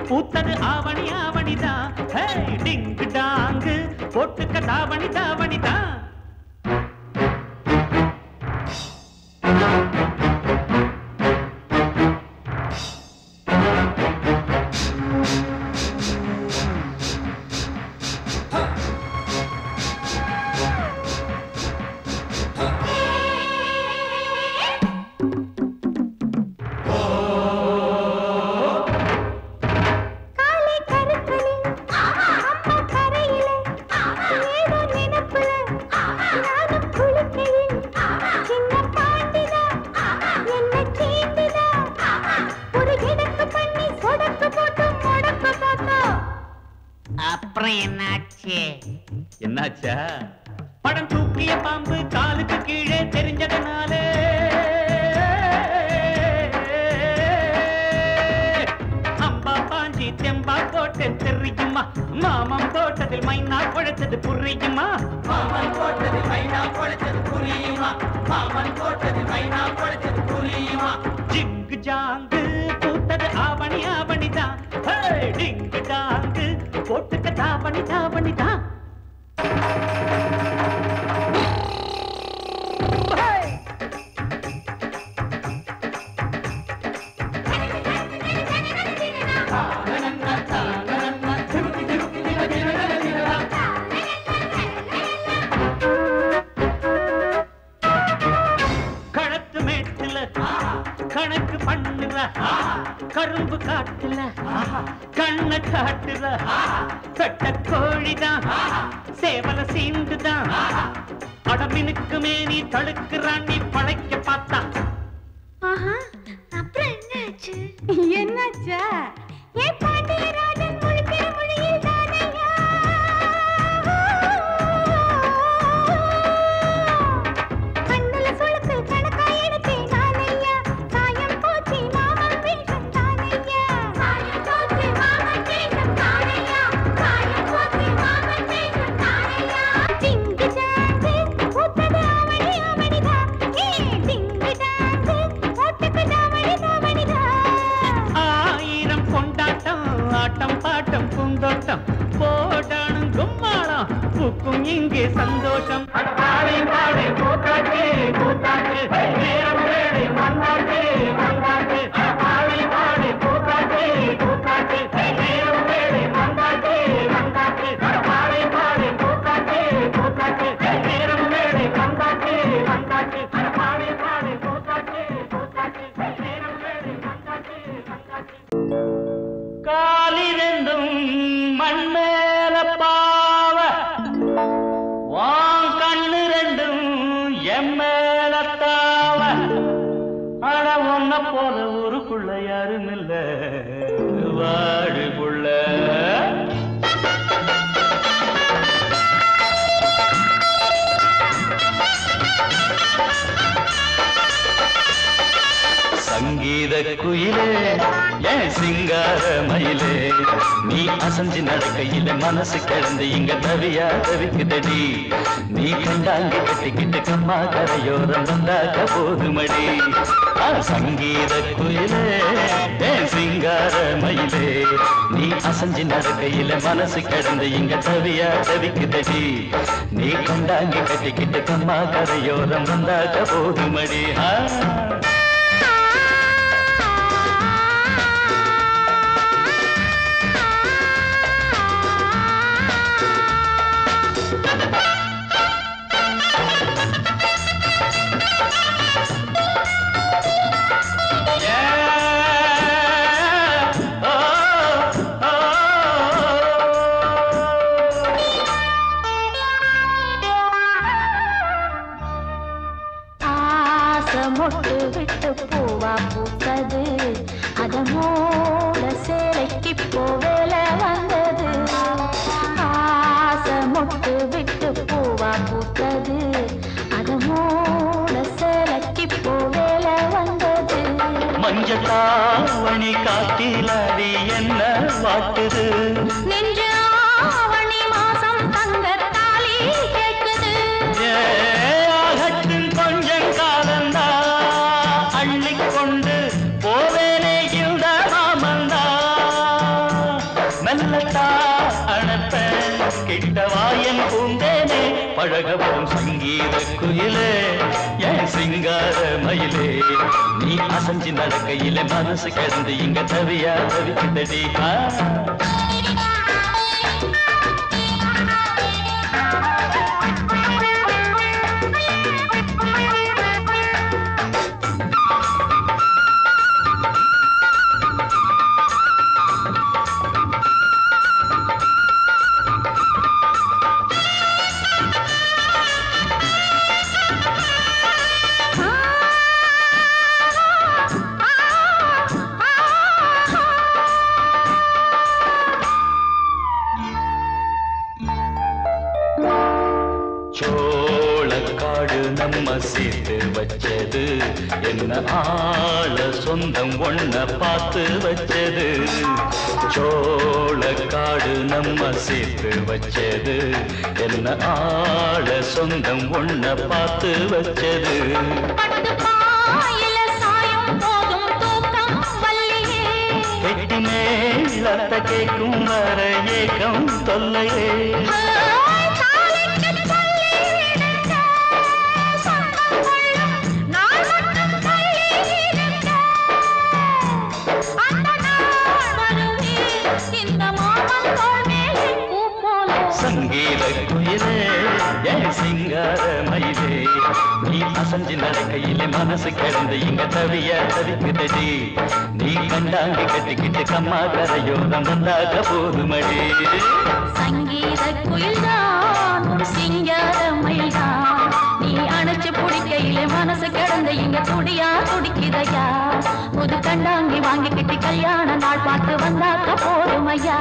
பூத்தது ஆவணி ஆவணிதான். டிங்கு டாங்கு போட்டுக்க தாவணி தாவணிதான். என்னாச்சா? படம் தூக்கிய பாம்பு காலுக்கு கீழே தெரிஞ்சதனாலே அம்பா பாஞ்சி தெம்பா போட்டு தெரியுமா? மாமம் போட்டதில் மைனா குழைச்சது புரியுமா? மாமன் போட்டதில் மைனா குழைச்சது புரியுமா? மாமன் போட்டதில் மைனா குழைச்சது புரியுமா? ஜிங்கு ஜாங்கு பூத்தது ஆவணி ஆவணிதான். டிங்கு டாங்கு போட்டுக்க தாவணி தாவணிதான். கணக்கு மேட்டுல கணக்கு பண்ணுற கரும்பு காட்டுல கண்ண காட்டுற கட்ட கோழிதான் சேவல சீண்டுதான். அடமினுக்கு மேனி தடுக்கிறான் நீ பழைக்க பார்த்தா. அப்புறம் என்னாச்சு? என்னாச்சா? ஏ பாண்டியராஜன் முழிக்கிற மொழியில் தானையா கண்ணுல சொலுக்கு கணக்கா எடுத்தேன் நானையா. சாயம் போச்சு மாமன் வேஷம் தானையா. சாயம் போச்சு மாமன் வேஷம் தானையா. சாயம் போச்சு மாமன் வேஷம் தானையா. டிங்கு டாங்கு பூத்தது ஆவணி ஆவணிதான். டிங்கு டாங்கு போட்டுக்கு தாவணி தாவணிதான். ஆயிரம் கொண்டாட்டம் ஆட்டம் பாட்டம் பூந்தோட்டம் போடானும் கும்மாளம் பூக்கும் இங்கே சந்தோஷம். பாடை பாடை கூத்தாட்டு கூத்தாட்டு நேரம் வேலை மன்னாட்டு மன்னாட்டு. பாடை பாடை கூத்தாட்டு கூத்தாட்டு நேரம் வேலை மன்னாட்டு மன்னாட்டு. பாடை பாடை கூத்தாட்டு கூத்தாட்டு நேரம் வேலை மன்னாட்டு மன்னாட்டு. பாடை பாடை கூத்தாட்டு கூத்தாட்டு நேரம் வேலை மன்னாட்டு மன்னாட்டு. காலிரண்டும் மண்மேல பாவ வான் கண்ணு ரெண்டும் எம்மேல தாவ. ஆனா ஒன்ன போல ஊருக்குள்ள யாரும் இல்ல வாழுக்குள்ள. சங்கீத குயிலே ஏன் சிங்கார மயிலே நீ அசஞ்சு நடக்கையில மனசு கிடந்து இங்க தவியா தவிக்குதடி. நீ கண்டாங்க கட்டிக்கிட்டு கம்மா கரையோரம் வந்தாக்க போதுமடி. சங்கீத குயிலே ஏன் சிங்கார மயிலே நீ அசஞ்சு நடக்கையில மனசு கிடந்து இங்க தவியா தவிக்குதடி. நீ கண்டாங்க கட்டிக்கிட்டு கம்மா கரையோரம் வந்தாக்க போதுமடி. மொட்டு விட்டு பூவா பூத்தது அதமோட சேலைக்கு போவேல வந்தது. ஆசை மொட்டு விட்டு பூவா பூத்தது அதமோட சேலைக்கு போவேல வந்தது. மஞ்சளாவணி காட்டிலாடி என்ன வாட்டுது நெஞ்சு ஆவணி மாசம் தங்க தாலி கேட்குது. கொஞ்சம் காலந்தா அள்ளிக்கொண்டு போவேனே இந்த மாமந்தா. மெல்லத்தா அணப்ப கிட்டவாயன் பூந்தேனே பழக வரும் சங்கீத குயிலே என் சிங்கார மயிலே நீ அசஞ்சி நடக்கையில மனசு கிடந்து இங்க தவியா தவிக்குதடி சோளக்காடு நம்ம சேர்த்து வச்சது என்ன ஆள சொந்தம் ஒன்ன பார்த்து வச்சது சோளக்காடு நம்ம சேர்த்து வச்சது என்ன ஆள சொந்தம் ஒன்ன பார்த்து வச்சது கெட்டி மேலத்த கேட்கும் வர ஏக்கம் தொல்லையே சங்கீத குயிலே என் சிங்கார மயிலே நீ அசஞ்சி நடக்கையிலே மனசு கிடந்து இங்க தவிய தவிக்குதடி நீ கண்டாங்கி கட்டிக்கிட்டு கம்மா கரையோரம் வந்தாக போதுமடி சங்கீத குயில்தான் ஒரு சிங்கார மயில்தான் நீ அணைச்சு பிடிக்கையிலே மனசு கிடந்து இங்க துடியா துடிக்குதையா புது கண்டாங்கி வாங்கிக்கிட்டு கல்யாண நாள் பார்த்து வந்தாக்க போதுமையா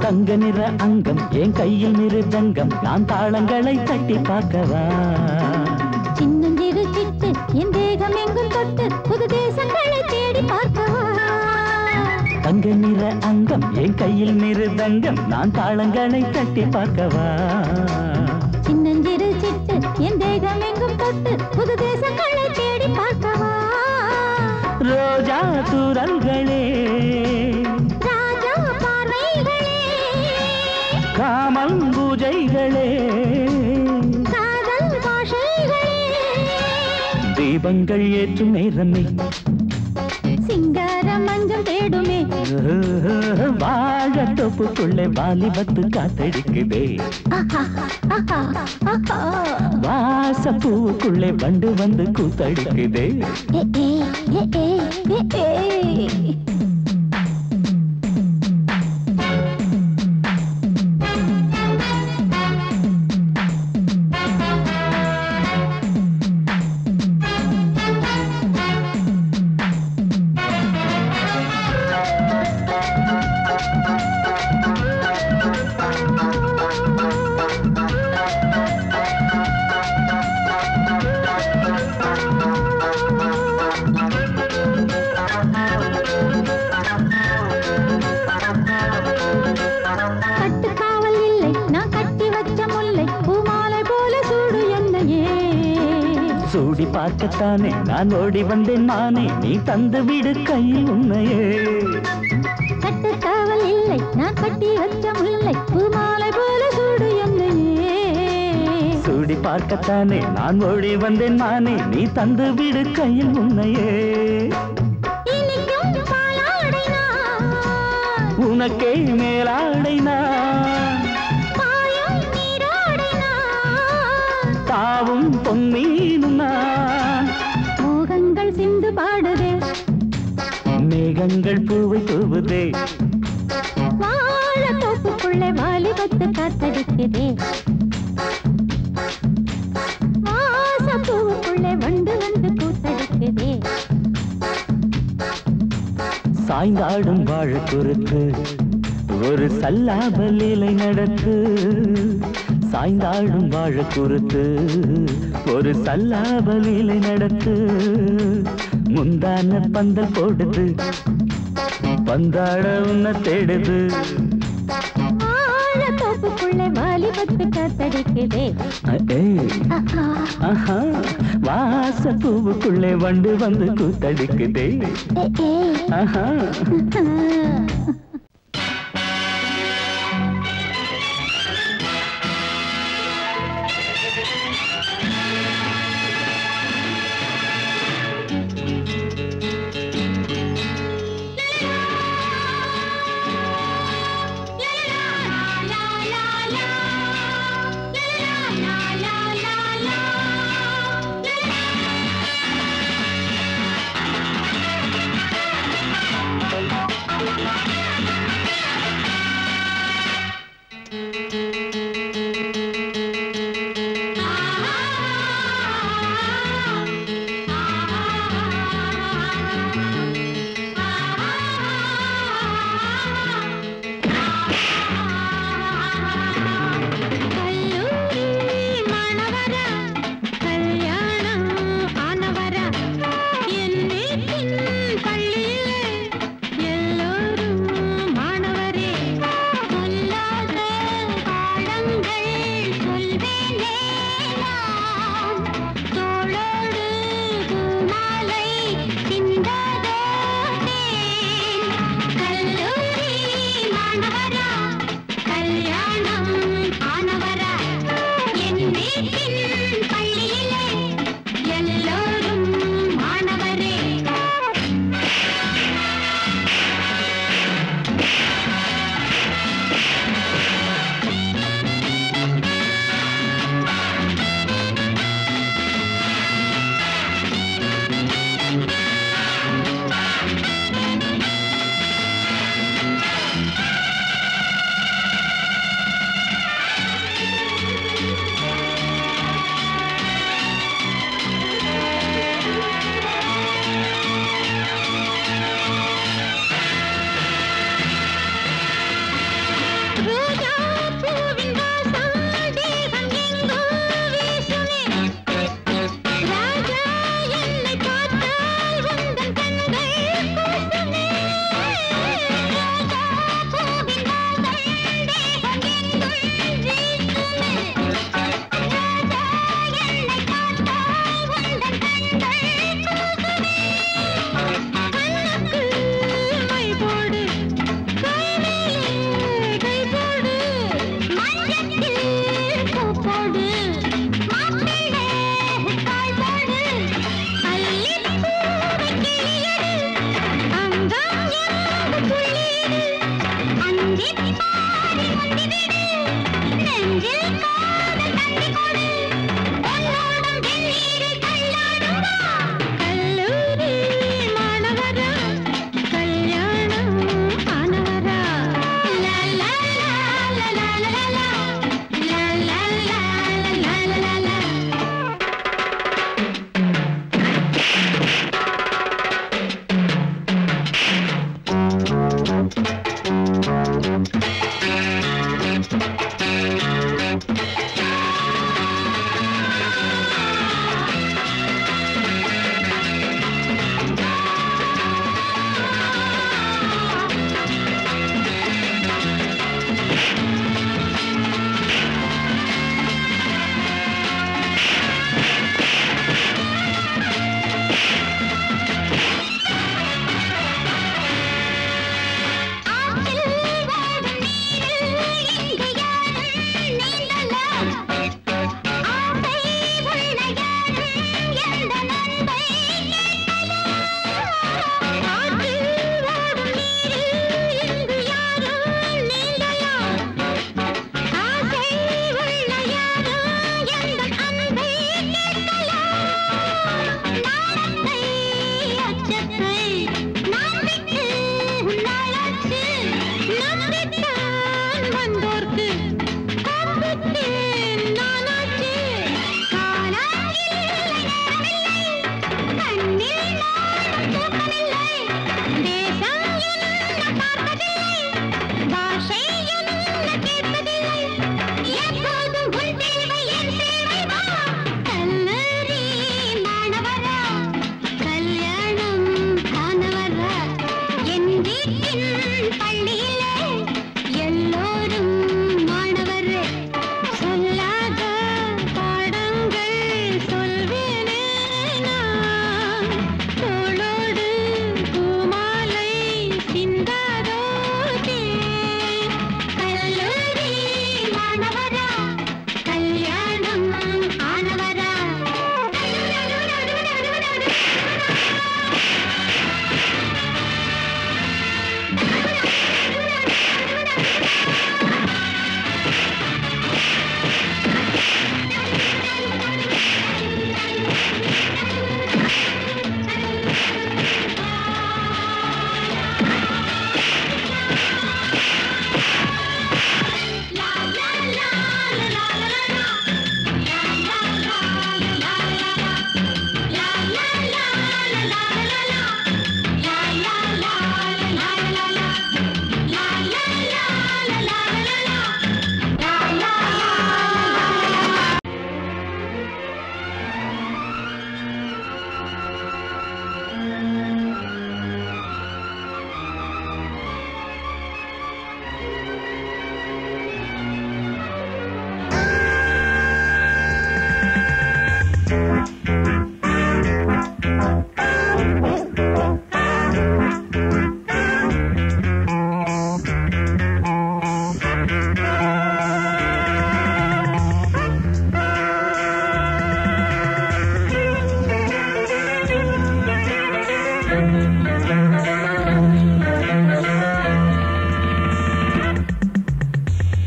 தங்க நிற அங்கம் என் கையில் மிருதங்கம் நான் தாளங்களை தட்டி பார்க்கவா சின்னஞ்சிறு சிட்டு என் தேகம் எங்கும் தொட்டு புது தேசங்களை தேடி பார்க்கவா தங்க நிற அங்கம் என் கையில் மிருதங்கம் நான் தாளங்களை தட்டி பார்க்கவா சின்னஞ்சிறு சிட்டு என் தேகம் எங்கும் தொட்டு புது தேசங்களை தேடி பார்க்கவா ரோஜா தூரல்களே காமல் பூஜைகளே காதல் பாஷைகளே தீபங்கள் ஏற்றும் நேரமே சிங்கார மஞ்சள் தேடுமே வாழ தொப்புக்குள்ளே வாலிபத்து காத்தடிக்குதே வாசப்பூவுக்குள்ளே வண்டு வந்து கூத்தடிக்குதே சூடி பார்க்கத்தானே நான் ஓடி வந்தேன் மானே நீ தந்து விடு கையில் உன்னையே கட்டுக்காவல் இல்லை நான் கட்டி வச்ச முல்லை பூமாலை போல சூடு என்னையே சூடி பார்க்கத்தானே நான் ஓடி வந்தேன் மானே நீ தந்து விடு கையில் உன்னையே உனக்கே மேலாடைனா தாவும் பொன்னீனும் மோகங்கள் சிந்து பாடுதே மேகங்கள் கண்கள் பூவை தூவுதே வாழ தோப்புக்குள்ளே வாலிபத்து காத்தடிக்குதே வாசப்பூவுக்குள்ளே வண்டு வந்து கூத்தடிக்குதே சாய்ந்தாடும் வாழ குறுத்து ஒரு சல்லாப லீலை நடத்து சாய்ந்தாடும் வாழ குறுத்து ஒரு சல்லாப லீலை நடத்து முந்தான பந்தல் போடுது பந்தாட உன்னை தேடுது தோப்புக்குள்ளே வாலிபத்து காத்தடிக்குதே வாச பூவுக்குள்ளே வண்டு வந்து கூத்தடிக்குதே ஆஹா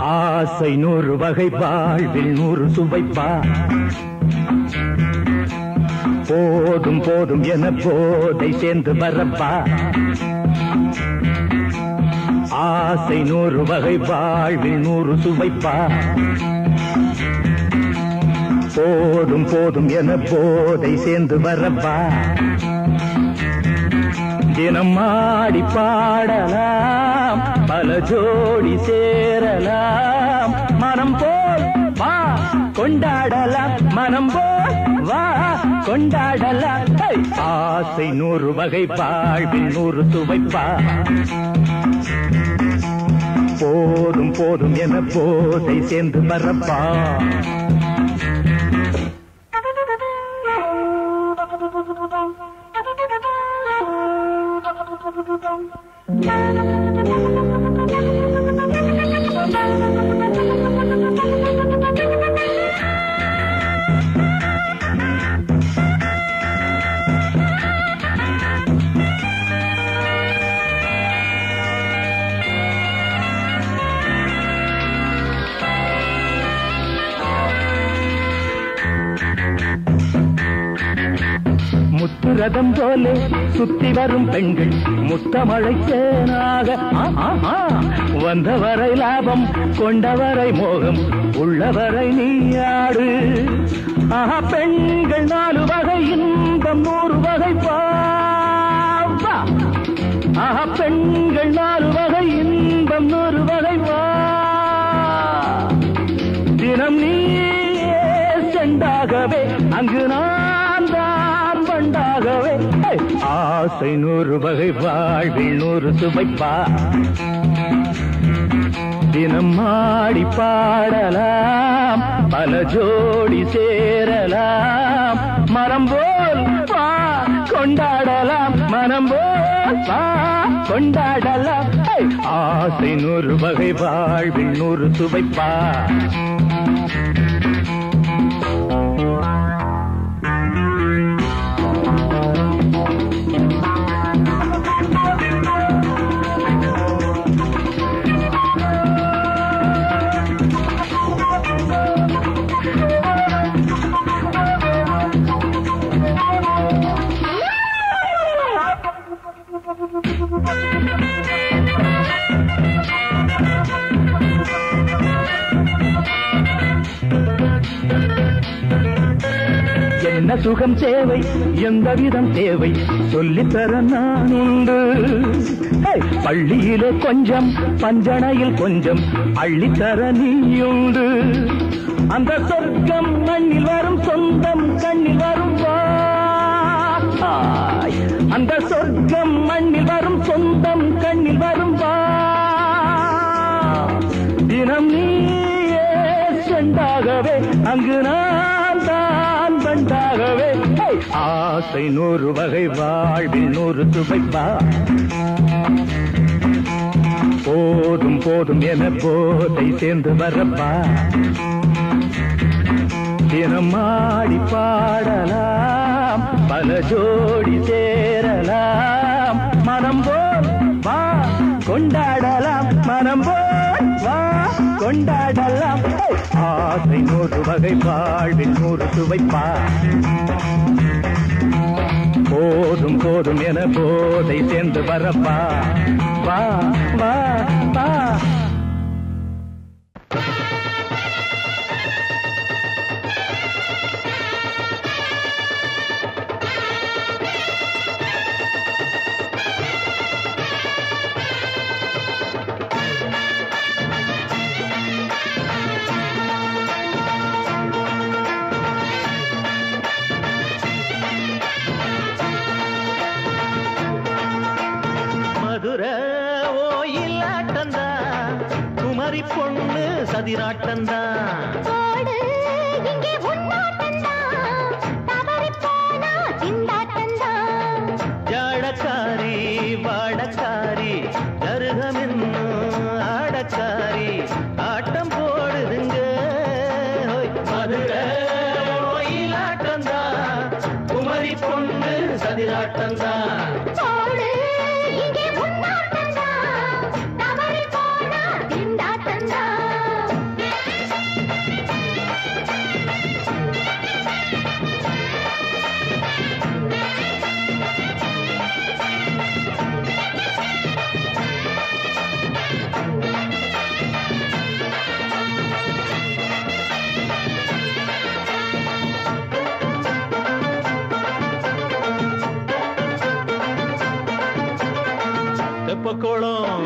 ஆசை 100 வகை வாழ்வில் 100 சுவைப்பா போதும் போதும் என போதை சேர்ந்து வரப்பா ஆசை 100 வகை வாழ்வில் 100 சுவைப்பா போதும் போதும் என போதை சேர்ந்து வரப்பா தினம் ஆடி பாடலாம் பல ஜோடி சேரலாம் மனம் போல் வா கொண்டாடலாம் மனம் போல் வா கொண்டாடலாம் ஆசை 100 வகை வாழ்வில் 100 சுவைப்பா போதும் போதும் என போதை சேர்ந்து வரப்பா முத்துரதம் போலே சுத்தி வரும் பெண்கள் முத்தமழை தேனாக வந்தவரை லாபம் கொண்டவரை மோகம் உள்ளவரை நீயாடு பெண்கள் 4 வகை இன்பம் 100 வகை பாவா பெண்கள் 4 வகை இன்பம் 100 வகை வா தினம் நீ செண்டாகவே அங்கு நான் தான் பண்டாகவே ஆசை 100 வகை வாழ்வில் 100 சுவைப்பா தினம் ஆடி பாடலாம் பல ஜோடி சேரலாம் மரம் போல் வா கொண்டாடலாம் மனம் போல் வா கொண்டாடலாம் ஆசை 100 வகை வாழ்வில் 100 சுவைப்பா என்ன சுகம் தேவை எந்த விதம் தேவை சொல்லித்தர நான் உண்டு பள்ளியிலே கொஞ்சம் பஞ்சனையில் கொஞ்சம் அள்ளித்தர நீயுண்டு அந்த சொர்க்கம் மண்ணில் வரும் சொந்தம் கண்ணில் வரும் அந்த சொர்க்கம் மண்ணில் வரும் சொந்தம் கண்ணில் வரும் தினம் நீயே செண்டாகவே அங்கு நான் தான் பண்டாகவே ஆசை 100 வகை வாழ்வில் 100 சுவைப்பா போதும் போதும் என போதை சேர்ந்து வரப்பா தினம் ஆடி பாடலாம் பல ஜோடி சேரலாம் மனம் போல் வா கொண்டாடலாம் மனம் போல் வா கொண்டாடலாம் ஆசை 100 வகை வாழ்வில் 100 சுவைப்பா போதும் போதும் என போதை சேர்ந்து வரப்பா வா வா வா பொண்ணு சதிராட்டந்தா ஜாடக்காரி வாடக்காரி தருகமென்னு ஆடக்காரி ஆட்டம் போடுதுங்க மதுரை கோயிலாட்டந்தா குமரி பொண்ணு சதிராட்டந்தா தெப்பக்குளம்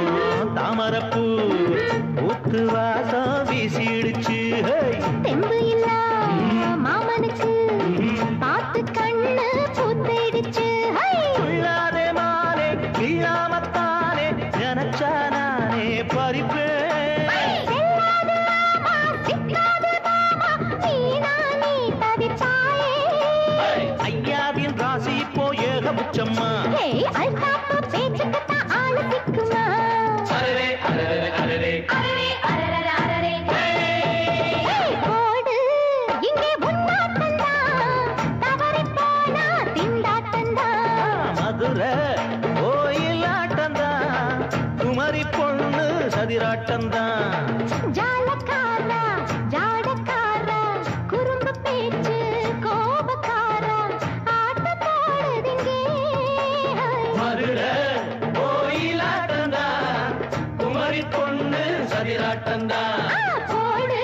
தாமரப்பூ ஊத்து வாசம் வீசிடுச்சு தெம்பு இல்ல மாமனுக்கு பார்த்து கண்ணு பூத்திடுச்சு உள்ளாதே மானே வீழாமத்தானே நினைச்சா நானே பறிப்பேன் ஐயாவின் ராசி இப்போ ஏகபட்சம்மா பேச்சுக்கத்தான் ஆளு திக்குமா போடு இங்கே உன்னாட்டந்தான் தவறி போனா திண்டாட்டந்தான் மதுரை கோயிலாட்டந்தான் குமரி பொண்ணு சதிராட்டந்தான் ஜாலக்காரா ஜாடக்காரா குறும்பு பேச்சு கோபக்காரா ஆட்ட போடுதிங்கே மதுரை கோயிலாட்டந்தான் குமரி பொண்ணு சதிராட்டந்தான் போடு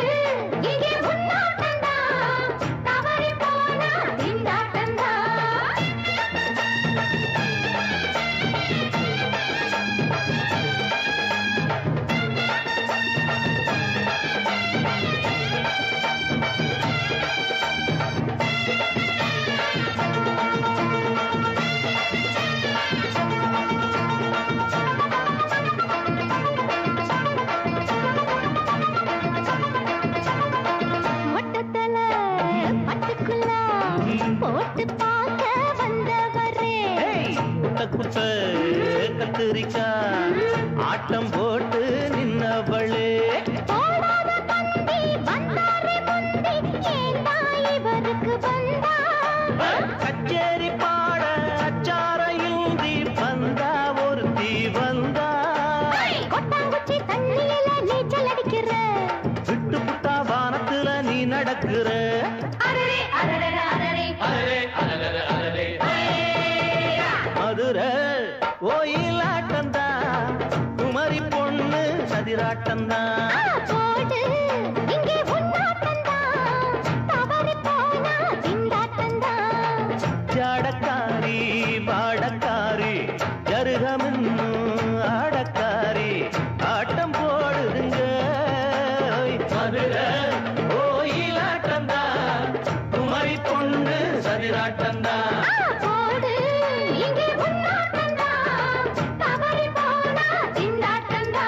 இங்கே உன்னாட்டந்தான் தவறி போனா திண்டாட்டந்தான் மொட்டத்தல பட்டுக்குள்ள போட்டு பார்க்க வந்தவரே குட்ட குட்ட கத்திரிக்கா ஆட்டம் போட்டு நின்னவளே போடாத பந்தி வந்தாரே முந்தி ஏண்டா இவருக்கு வந்தா கச்சேரி பாட அச்சார இந்தி வந்தா ஒருத்தி வந்தா கொட்டாங்குச்சி தண்ணியில நீச்சல் அடிக்கிற விட்டு புட்டா வானத்துல நீ நடக்கிற அரரே அரரே அரரே மதுரை கோயிலாட்டந்தான் குமரி பொண்ணு சதிராட்டந்தான் போடு இங்கே உன்னாட்டந்தான் தவறி போனா திண்டாட்டந்தான் ஜாடக்காரி பாடக்காரி ஜருகமின்னு ஆடக்காரி ஆட்டம் போடுதுங்க மதுரை கோயிலாட்டந்தான் குமரி பொண்ணு சதிராட்டந்தான் போடு இங்கே உன்னாட்டந்தான் தவறி போனா திண்டாட்டந்தான்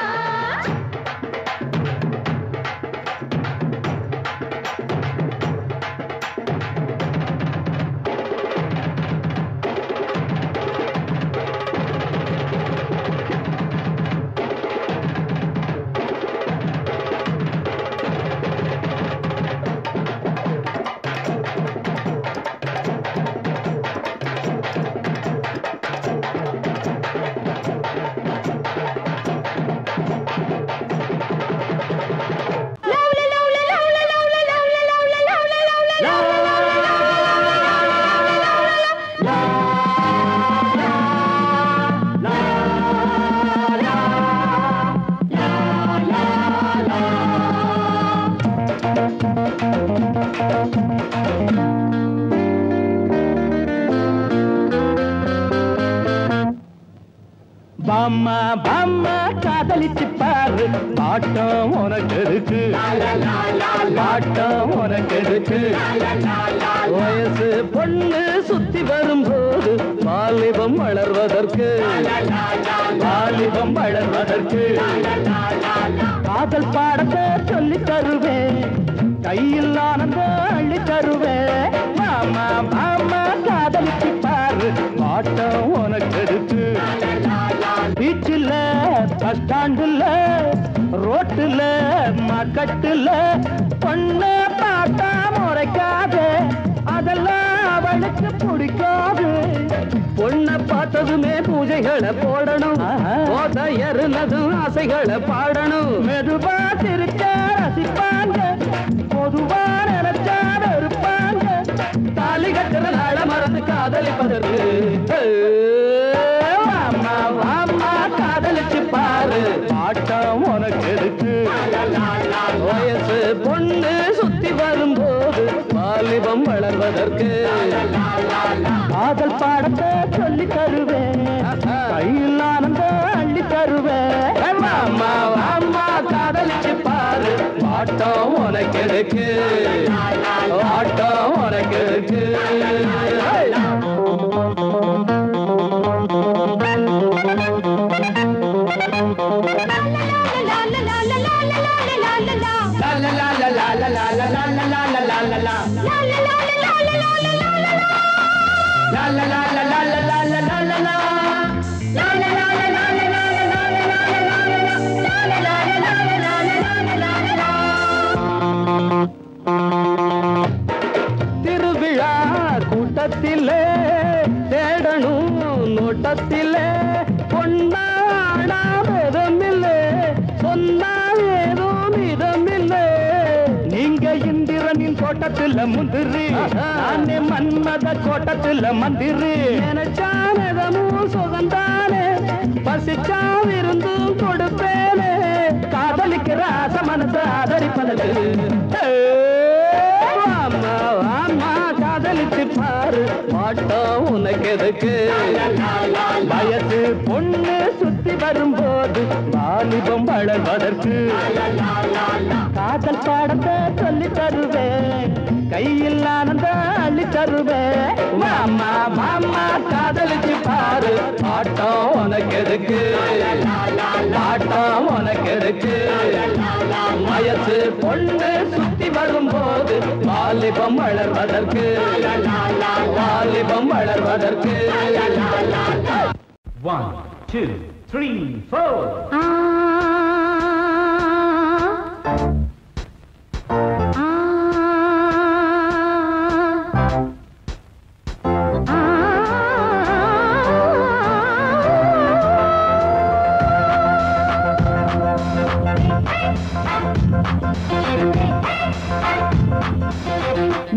பாம்மா பாம்மா காதலிச்சு பாரு பாட்டம் உனக்கு இருக்கு பாட்டம் உனக்கு இருக்கு வயசு பொண்ணு சுத்தி வரும்போது வாலிபம் வளர்வதற்கு வாலிபம் வளர்வதற்கு காதல் பாடத்தை சொல்லி தருவேன் கையில் ஆனந்தம் அள்ளி தருவேன் மாமா மாமா காதலிச்சு பாரு பாட்டம் உனக்கு இருக்கு பீச்சில் பஸ் ஸ்டாண்டுல ரோட்டுல மக்கட்டுல பொண்ணு பார்த்தா முறைக்காது அதெல்லாம் அவளுக்கு பிடிக்காது பொண்ணை பார்த்ததுமே பூஜைகளை போடணும் ஏறுனதும் ஆசைகளை பாடணும் மெதுவா சிரிச்சா ரசிப்பாங்க பொதுவா நினைச்சா இருப்பாங்க தாலி கட்டுற நாள மறந்து காதலிப்பதற்கு வாமா வாமா காதலிச்சு பாரு பாட்டம் உனக்கு இருக்கு வயசு பொண்ணு சுத்தி வரும்போது வாலிபம் வளர்வதற்கு காதல் பாடத்தை சொல்லி தருவேன் கையில் ஆனந்தம் அள்ளி உனக்கு எதுக்கு ஆட்டம் உனக்கு எதுக்கு திருவிழா கூட்டத்திலே தேடணும் நோட்டத்திலே பொன்னாடாமதமில்லை சொன்னால் ஏதோ மிதமில்லை நீங்க இந்திரனின் தோட்டத்தில் முந்திரி நானே மன்மத கோட்டத்தில் மந்திரி நினைச்சானதமும் சுகந்தானே பசிச்சாவிருந்தும் கொடுப்பேனே காதலிக்கிற ஆசை மனசை ஆதரிப்பதற்கு அம்மா அம்மா காதலிச்சு பாரு ஆட்டம் உனக்கு எதுக்கு வயசு பொண்ணு சுத்தி வரும்போது வாலிபம் வளர்வதற்கு காதல் பாடத்தை சொல்லி தருவேன் கையில் ஆனந்த அள்ளி தருவேன் மாமா மாமா காதலிச்சு பாரு ஆட்டம் உனக்கு எதுக்கு ஆட்டம் உனக்கு எதுக்கு வயசு பொண்ணு சுத்தி வரும்போது வாலிபம் வளர்வதற்கு வாலிபம் வளர்வதற்கு 1 2 3 4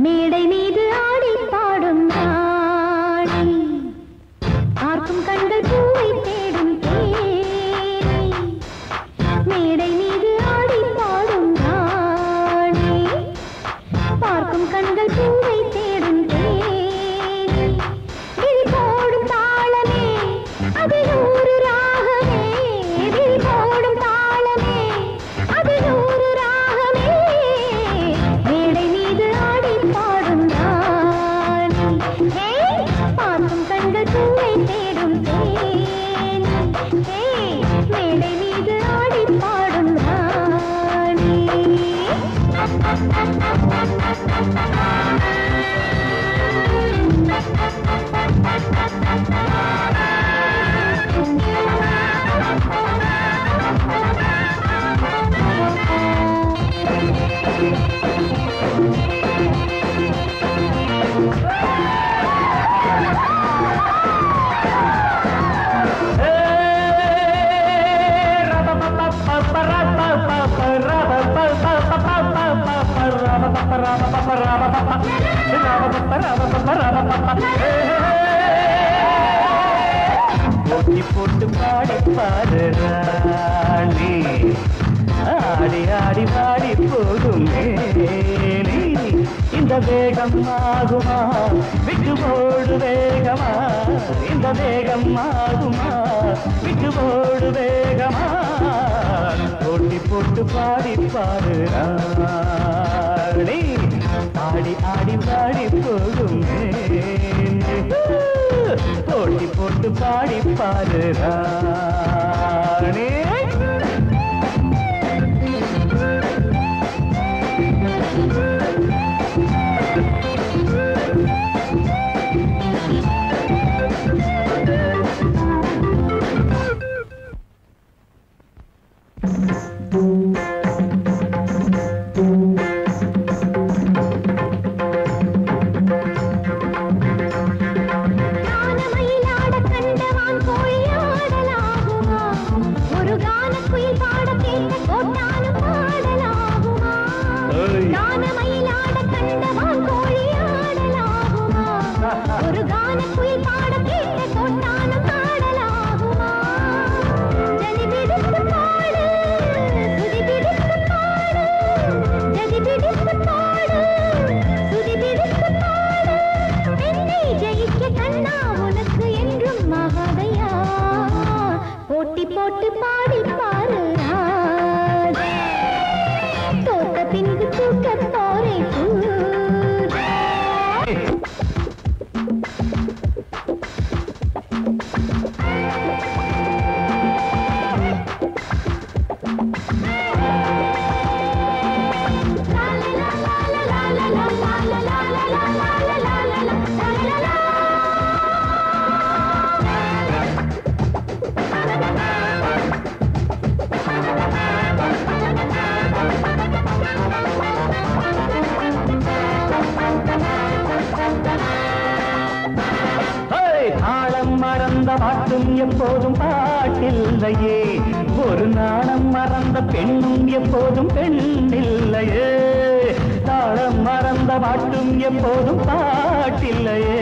மேடை மீது ஆடி பாடும் நாடி பார்க்கும் கண்கள் பூவை தேடும் தேனை மேடை மீது ஆடி பாடும் நாடி பார்க்கும் கண்கள் பூவை தேடும் தேனை விழி போடும் தாளமே அது நூறு ராகமே விழி போடும் தாளமே அது நூறு ராகமே மேடை மீது ஆடி பாடும் ராணி பார்க்கும் கண்கள் பூவை தேடும் தேனி மேடை மீது ஆடி பாடும் ராணி போட்டி போட்டு பாடி பாடு ராணி ஆடி ஆடி பாடி போகும் மேனி இந்த வேகம் ஆகுமா விட்டு போடு வேகமா இந்த வேகம் ஆகுமா விட்டு போடு வேகமா போட்டி போட்டு பாடி பாடு ராணி ஆடி ஆடி பாடி போகும் மேனி போட்டி போட்டு பாடி பாரு ராணி போட்டி போட்டு பாடி பாரு தோத்த பின்பு இல்லையே ஒரு நாணம் மறந்த பெண்ணும் எப்போதும் பெண் இல்லையே தாளம் மறந்த பாட்டும் எப்போதும் பாட்டில்லையே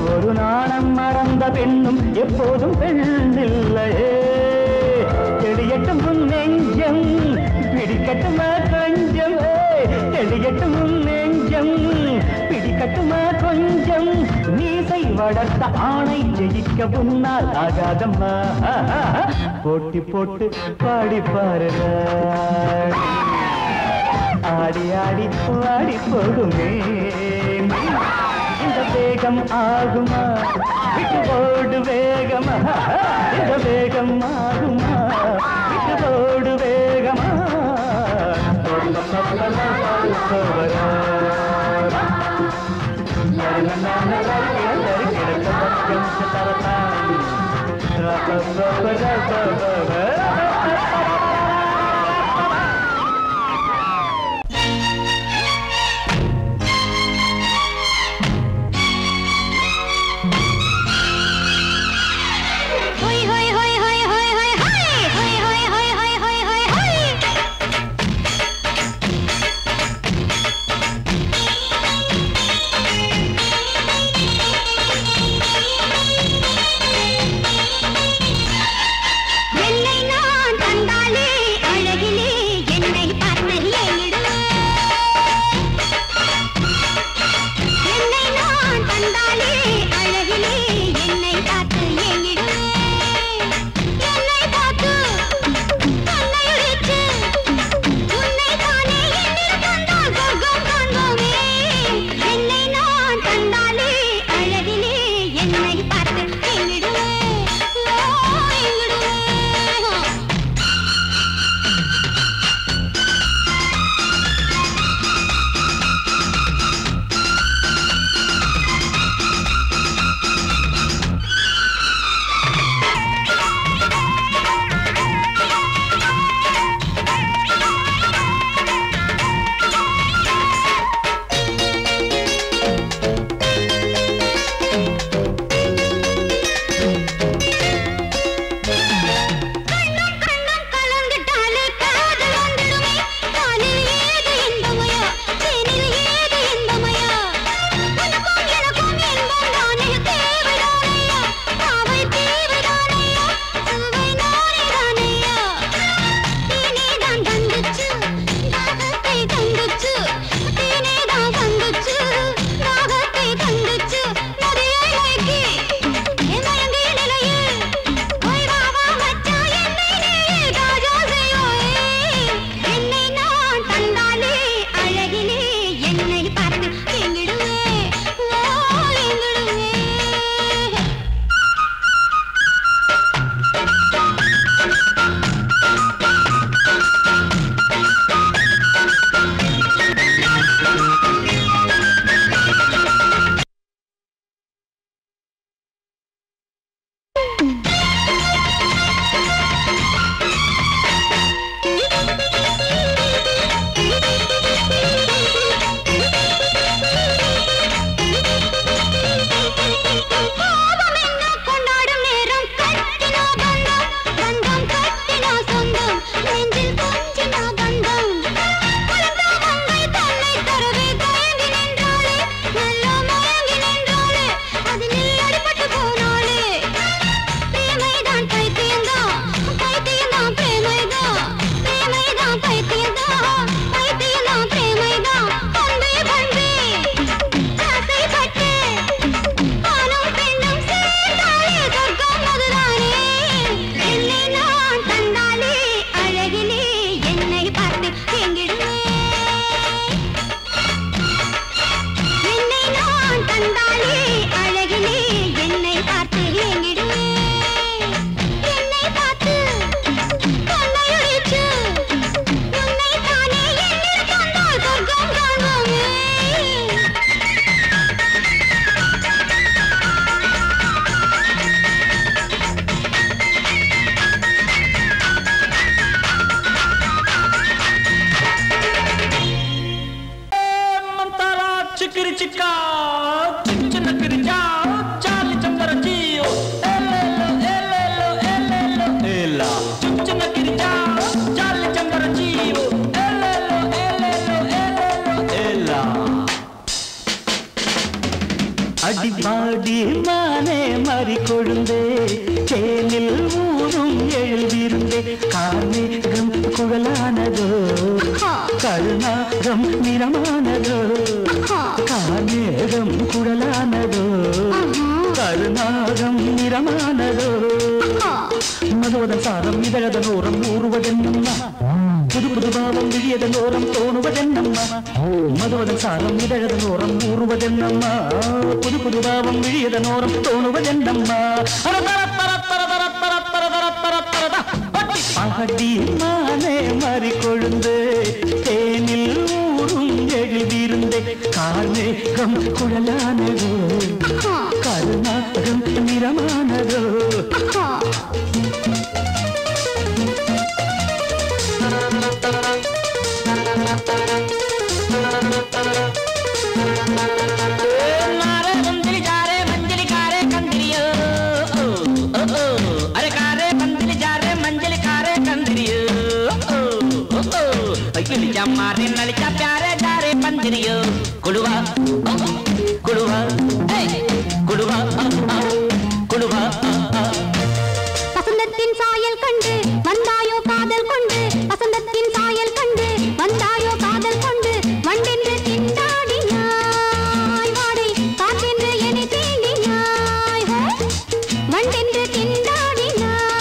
ஒரு நாணம் மறந்த பெண்ணும் எப்போதும் பெண் இல்லையே தெளியட்டும் உன் நெஞ்சம் பிடிக்கட்டுமா கொஞ்சம் தெளியட்டும் உன் நெஞ்சம் பிடிக்கட்டுமா கொஞ்சம் மீசை வளர்த்த ஆணை ஜெயிக்க உன்னால் ஆகாதம்மா போட்டி போட்டு பாடி பாருங்க ஆடி ஆடி பாடி போகுமே இந்த வேகம் ஆகுமா விட்டு போடு வேகமா இந்த வேகம் ஆகுமா விட்டு போடு வேகமா என்னை அடிபாடி மானே மாறி கொழுந்தே தேனில் ஊரும் எழுதிருந்தே கார்மேகம் குழலானதோ கருணாகம் நிறமானதோ கார்மேகம் குழலானதோ கருணாகம் நிறமானதோ மதுவதன் சாரம் இதழதன் ஓரம் ஊறுவதென்னம்மா புது புது பாவம் விழியதன் ஓரம் தோணுவதென்னம்மா மதுவதன் சாரம் இதழதன் ஓரம் ஊறுவதென்னம்மா புது புது பாவம் விழியதன் ஓரம் தோணுவதென்னம்மா அடி மானே மாறி கொழுந்து தேனில் ஊரும் எழுதியிருந்தே கார்மேகம் குழலானதோ கருணாகம் நிறமானதோ मारे नलिका प्यारे जारे पंदिरियो कुड़वा कुड़वा कुड़वा कुड़वा வசந்தத்தின் சாயல் கண்டு வந்தாயோ காதல் கொண்டு வசந்தத்தின் சாயல் கண்டு வந்தாயோ காதல் கொண்டு வண்டென்று திண்டாடினாய் வாடை காற்றென்று என்னை தீண்டினாய் வண்டென்று திண்டாடினாய்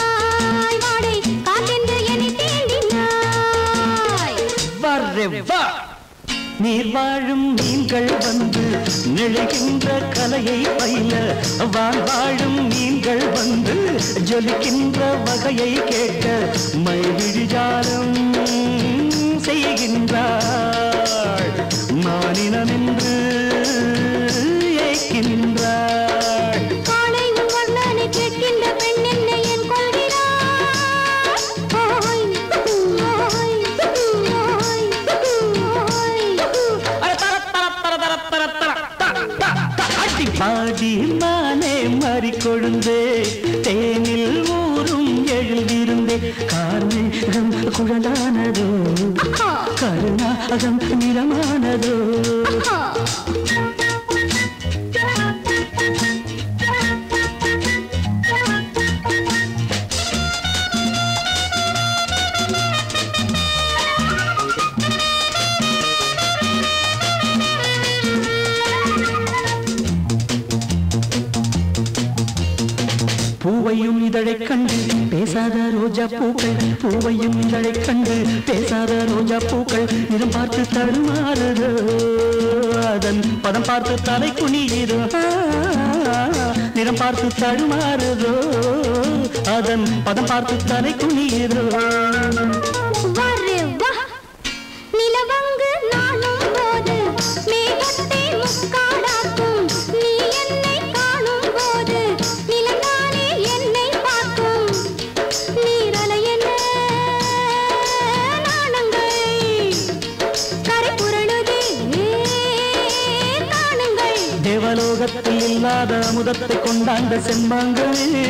வாடை காற்றென்று என்னை தீண்டினாய் வரவா நீர் வாழும் மீன்கள் வந்து நெழுகின்ற கலையை பயில வான் வாழும் மீன்கள் வந்து ஜொலிக்கின்ற வகையை கேட்க மைவிழிஜாலம் செய்கின்றாள் மானினம் என்று ஏற்கின்றாள் காலை வர்ணனை கேட்கின்ற பெண் என்னை என் கொள்கிறாள் பாடி மானே மாறி கொழுந்தே தேனில் ஊரும் எழுதியிருந்தே கார்மேகம் குழலானதோ கருணாகம் நிறமானதோ பூவையும் இதழைக் கண்டு பேசாத ரோஜா பூக்கள் பூவையும் இதழைக் கண்டு பேசாத ரோஜா பூக்கள் நிறம் பார்த்து தடுமாறுதோ அதன் பதம் பார்த்து தலை குனியுதோ நிறம் பார்த்து தடுமாறுதோ அதன் பதம் பார்த்து தலை குனியுதோ நிலவங்கு நானும் போது மேகத்தை முக்காடாக்கும் நீ என்னை காணும் போது நிலங்கானே என்னை பார்க்கும் நீரலை என்ன நாணங்கள் கரை புரளுதே காணுங்கள் தேவலோகத்தில் இல்லாத அமுதத்தை கொண்டாண்ட செம்பாங்களே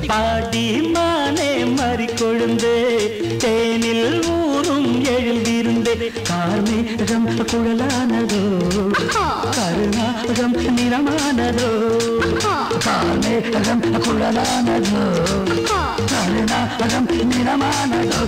பாடி மானே மாறி கொழுந்தே தேனில் ஊரும் எழுதியிருந்தே கார்மேகம் குழலானதோ கருணாகம் நிறமானதோ கார்மேகம் குழலானதோ கருணாகம் நிறமானதோ